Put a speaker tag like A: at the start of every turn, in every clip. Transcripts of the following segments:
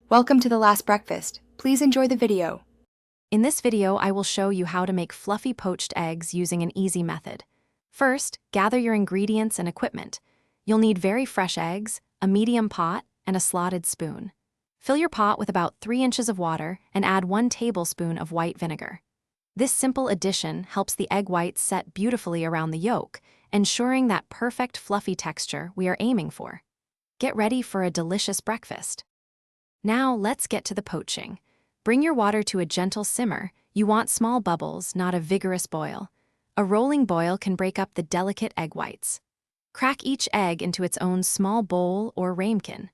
A: Welcome to the last breakfast. Please enjoy the video.
B: In this video, I will show you how to make fluffy poached eggs using an easy method. First, gather your ingredients and equipment. You'll need very fresh eggs, a medium pot, and a slotted spoon. Fill your pot with about 3 inches of water and add 1 tablespoon of white vinegar. This simple addition helps the egg whites set beautifully around the yolk, ensuring that perfect fluffy texture we are aiming for. Get ready for a delicious breakfast. Now let's get to the poaching. Bring your water to a gentle simmer. You want small bubbles, not a vigorous boil. A rolling boil can break up the delicate egg whites. Crack each egg into its own small bowl or ramekin.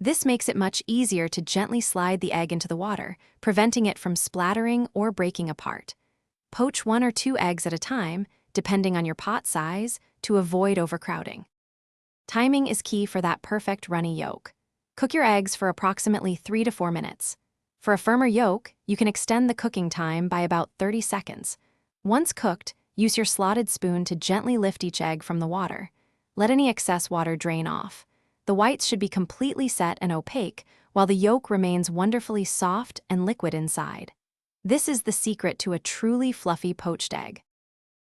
B: This makes it much easier to gently slide the egg into the water, preventing it from splattering or breaking apart. Poach 1 or 2 eggs at a time, depending on your pot size, to avoid overcrowding. Timing is key for that perfect runny yolk. Cook your eggs for approximately 3 to 4 minutes. For a firmer yolk, you can extend the cooking time by about 30 seconds. Once cooked, use your slotted spoon to gently lift each egg from the water. Let any excess water drain off. The whites should be completely set and opaque, while the yolk remains wonderfully soft and liquid inside. This is the secret to a truly fluffy poached egg.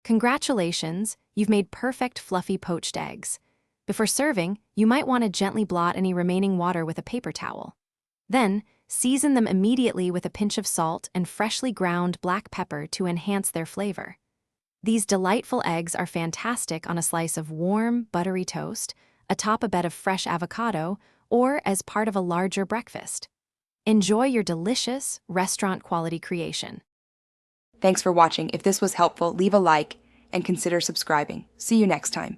B: Congratulations, you've made perfect fluffy poached eggs. Before serving, you might want to gently blot any remaining water with a paper towel. Then, season them immediately with a pinch of salt and freshly ground black pepper to enhance their flavor. These delightful eggs are fantastic on a slice of warm, buttery toast, atop a bed of fresh avocado, or as part of a larger breakfast. Enjoy your delicious, restaurant-quality creation.
A: Thanks for watching. If this was helpful, leave a like and consider subscribing. See you next time.